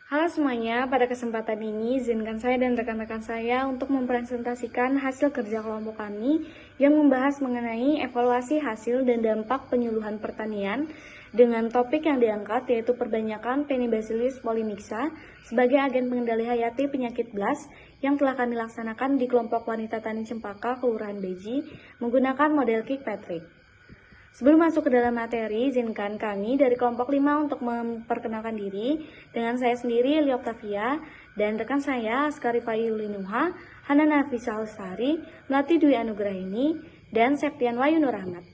Halo semuanya, pada kesempatan ini izinkan saya dan rekan-rekan saya untuk mempresentasikan hasil kerja kelompok kami yang membahas mengenai evaluasi hasil dan dampak penyuluhan pertanian dengan topik yang diangkat yaitu perbanyakan Penibacillus polymixa sebagai agen pengendali hayati penyakit BLAS yang telah kami laksanakan di kelompok wanita tani Cempaka, Kelurahan Beji menggunakan model Kirkpatrick. Sebelum masuk ke dalam materi, izinkan kami dari kelompok 5 untuk memperkenalkan diri dengan saya sendiri, Lia Octavia, dan rekan saya, Askari Fayulinuha, Hana Nafisa Lestari, Melati Dwi Anugrahini, dan Septian Wayu Nur Ahmad.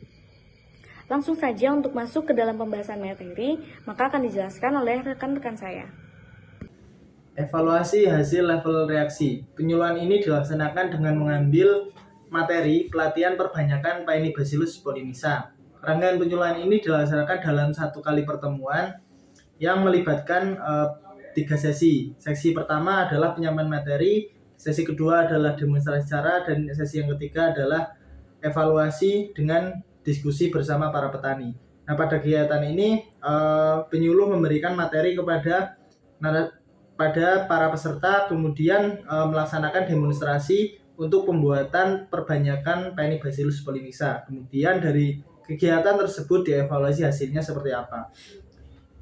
Langsung saja untuk masuk ke dalam pembahasan materi, maka akan dijelaskan oleh rekan-rekan saya. Evaluasi hasil level reaksi. Penyuluhan ini dilaksanakan dengan mengambil materi pelatihan perbanyakan Paenibacillus polymixa. Rangkaian penyuluhan ini dilaksanakan dalam satu kali pertemuan yang melibatkan 3 sesi. Sesi pertama adalah penyampaian materi, sesi kedua adalah demonstrasi cara, dan sesi yang ketiga adalah evaluasi dengan diskusi bersama para petani. Nah, pada kegiatan ini penyuluh memberikan materi kepada para peserta, kemudian melaksanakan demonstrasi untuk pembuatan perbanyakan Paenibacillus polymixa. Kemudian dari kegiatan tersebut dievaluasi hasilnya seperti apa.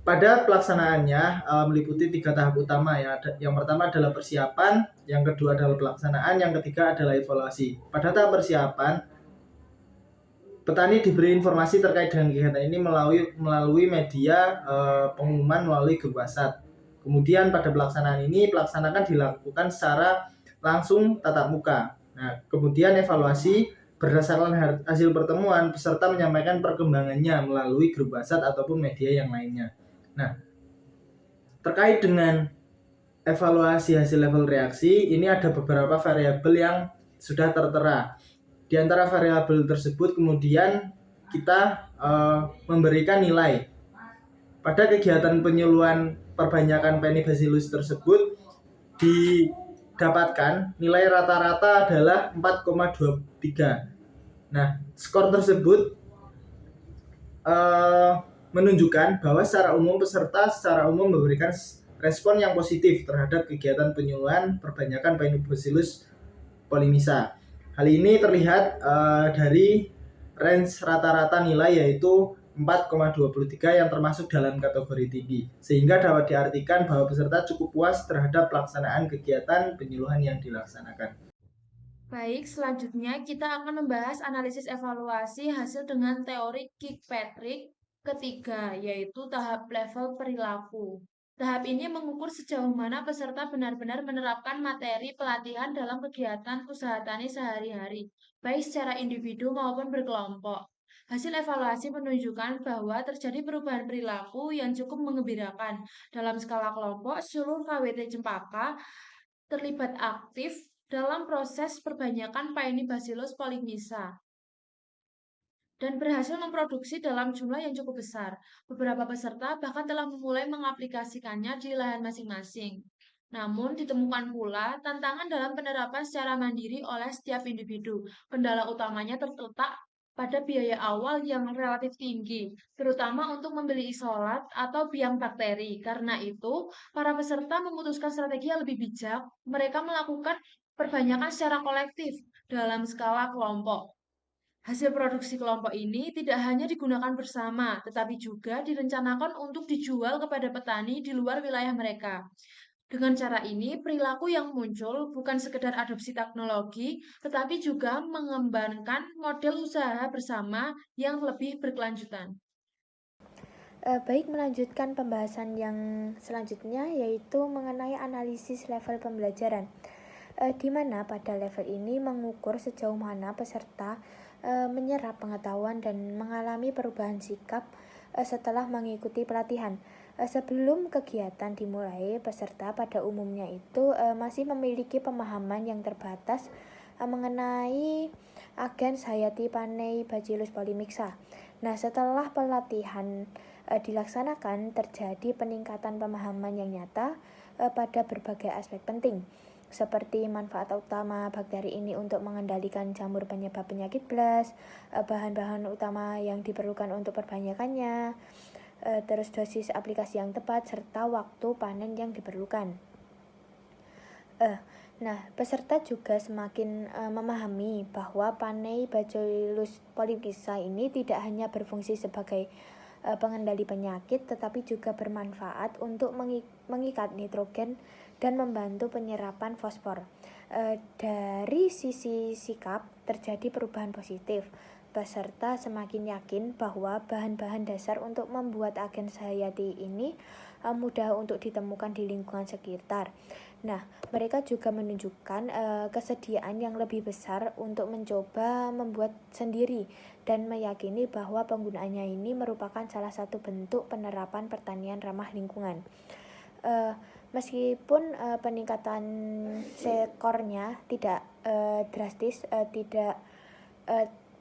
Pada pelaksanaannya meliputi 3 tahap utama ya. Yang pertama adalah persiapan, yang kedua adalah pelaksanaan, yang ketiga adalah evaluasi. Pada tahap persiapan, petani diberi informasi terkait dengan kegiatan ini melalui media pengumuman melalui grup WhatsApp. Kemudian pada pelaksanaan ini dilakukan secara langsung tatap muka. Nah, kemudian evaluasi berdasarkan hasil pertemuan, peserta menyampaikan perkembangannya melalui grup WhatsApp ataupun media yang lainnya. Nah, terkait dengan evaluasi hasil level reaksi, ini ada beberapa variabel yang sudah tertera. Di antara variabel tersebut kemudian kita memberikan nilai. Pada kegiatan penyuluhan perbanyakan Paenibacillus tersebut didapatkan nilai rata-rata adalah 4,23. Nah, skor tersebut menunjukkan bahwa secara umum peserta memberikan respon yang positif terhadap kegiatan penyuluhan perbanyakan Paenibacillus polymixa. Hal ini terlihat dari range rata-rata nilai yaitu 4,23 yang termasuk dalam kategori tinggi, sehingga dapat diartikan bahwa peserta cukup puas terhadap pelaksanaan kegiatan penyuluhan yang dilaksanakan. Baik, selanjutnya kita akan membahas analisis evaluasi hasil dengan teori Kirkpatrick ketiga, yaitu tahap level perilaku. Tahap ini mengukur sejauh mana peserta benar-benar menerapkan materi pelatihan dalam kegiatan usaha tani sehari-hari, baik secara individu maupun berkelompok. Hasil evaluasi menunjukkan bahwa terjadi perubahan perilaku yang cukup mengembirakan. Dalam skala kelompok, seluruh KWT Cempaka terlibat aktif dalam proses perbanyakan Paenibacillus polymixa dan berhasil memproduksi dalam jumlah yang cukup besar. Beberapa peserta bahkan telah memulai mengaplikasikannya di lahan masing-masing. Namun, ditemukan pula tantangan dalam penerapan secara mandiri oleh setiap individu. Kendala utamanya terletak pada biaya awal yang relatif tinggi, terutama untuk membeli isolat atau biang bakteri. Karena itu, para peserta memutuskan strategi yang lebih bijak. Mereka melakukan perbanyakan secara kolektif dalam skala kelompok. Hasil produksi kelompok ini tidak hanya digunakan bersama, tetapi juga direncanakan untuk dijual kepada petani di luar wilayah mereka. Dengan cara ini, perilaku yang muncul bukan sekedar adopsi teknologi, tetapi juga mengembangkan model usaha bersama yang lebih berkelanjutan. Baik, melanjutkan pembahasan yang selanjutnya yaitu mengenai analisis level pembelajaran, di mana pada level ini mengukur sejauh mana peserta menyerap pengetahuan dan mengalami perubahan sikap setelah mengikuti pelatihan. Sebelum kegiatan dimulai, peserta pada umumnya itu masih memiliki pemahaman yang terbatas mengenai agens hayati Paenibacillus polymixa. Nah, setelah pelatihan dilaksanakan, terjadi peningkatan pemahaman yang nyata pada berbagai aspek penting, seperti manfaat utama bakteri ini untuk mengendalikan jamur penyebab penyakit BLAS, bahan-bahan utama yang diperlukan untuk perbanyakannya, terus dosis aplikasi yang tepat, serta waktu panen yang diperlukan. Nah, peserta juga semakin memahami bahwa Paneibacillus polymixa ini tidak hanya berfungsi sebagai pengendali penyakit, tetapi juga bermanfaat untuk mengikat nitrogen dan membantu penyerapan fosfor. Dari sisi sikap terjadi perubahan positif. Peserta semakin yakin bahwa bahan-bahan dasar untuk membuat agen hayati ini mudah untuk ditemukan di lingkungan sekitar. Nah, mereka juga menunjukkan kesediaan yang lebih besar untuk mencoba membuat sendiri dan meyakini bahwa penggunaannya ini merupakan salah satu bentuk penerapan pertanian ramah lingkungan. Meskipun peningkatan skornya tidak drastis, tidak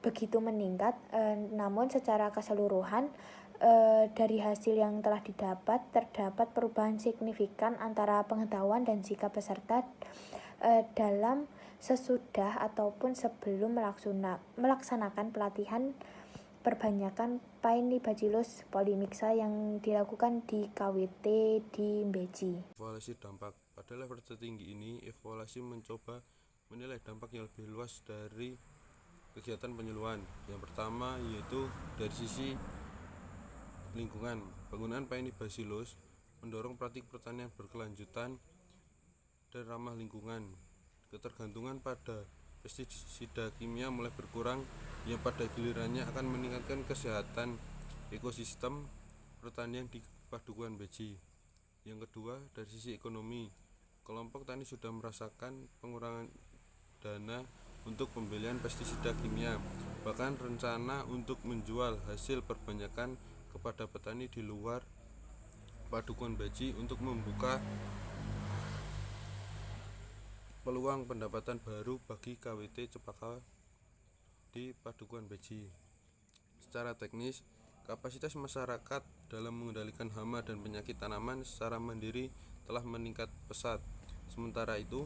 begitu meningkat, namun secara keseluruhan dari hasil yang telah didapat terdapat perubahan signifikan antara pengetahuan dan sikap peserta dalam sesudah ataupun sebelum melaksanakan pelatihan perbanyakan Paneibacillus polymixa yang dilakukan di KWT di Mbeji. Evaluasi dampak. Pada level tertinggi ini, evaluasi mencoba menilai dampak yang lebih luas dari kegiatan penyuluhan. Yang pertama yaitu dari sisi lingkungan. Penggunaan Paneibacillus mendorong praktik pertanian berkelanjutan dan ramah lingkungan. Ketergantungan pada pestisida kimia mulai berkurang, yang pada gilirannya akan meningkatkan kesehatan ekosistem pertanian di Padukuhan Beji. Yang kedua, dari sisi ekonomi, kelompok tani sudah merasakan pengurangan dana untuk pembelian pestisida kimia, bahkan rencana untuk menjual hasil perbanyakan kepada petani di luar Padukuhan Beji untuk membuka peluang pendapatan baru bagi KWT Cempaka di Padukuhan Beji. Secara teknis, kapasitas masyarakat dalam mengendalikan hama dan penyakit tanaman secara mandiri telah meningkat pesat. Sementara itu,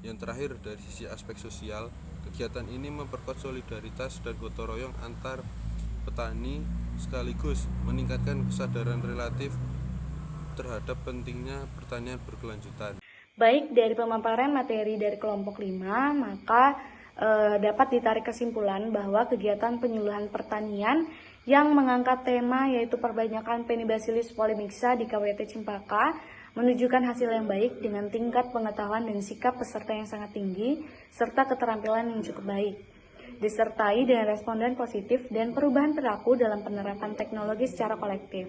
yang terakhir dari sisi aspek sosial, kegiatan ini memperkuat solidaritas dan gotong royong antar petani sekaligus meningkatkan kesadaran relatif terhadap pentingnya pertanian berkelanjutan. Baik dari pemaparan materi dari kelompok 5, maka dapat ditarik kesimpulan bahwa kegiatan penyuluhan pertanian yang mengangkat tema yaitu perbanyakan Paneibacillus polymixa di KWT Cempaka menunjukkan hasil yang baik dengan tingkat pengetahuan dan sikap peserta yang sangat tinggi serta keterampilan yang cukup baik, disertai dengan responden positif dan perubahan perilaku dalam penerapan teknologi secara kolektif.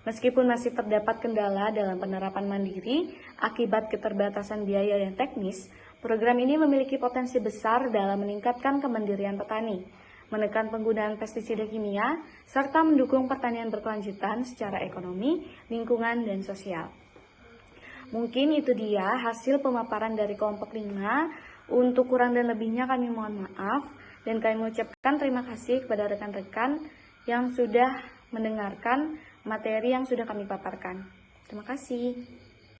Meskipun masih terdapat kendala dalam penerapan mandiri akibat keterbatasan biaya dan teknis, program ini memiliki potensi besar dalam meningkatkan kemandirian petani, menekan penggunaan pestisida kimia, serta mendukung pertanian berkelanjutan secara ekonomi, lingkungan, dan sosial. Mungkin itu dia hasil pemaparan dari kelompok 5. Untuk kurang dan lebihnya kami mohon maaf, dan kami mengucapkan terima kasih kepada rekan-rekan yang sudah mendengarkan materi yang sudah kami paparkan. Terima kasih.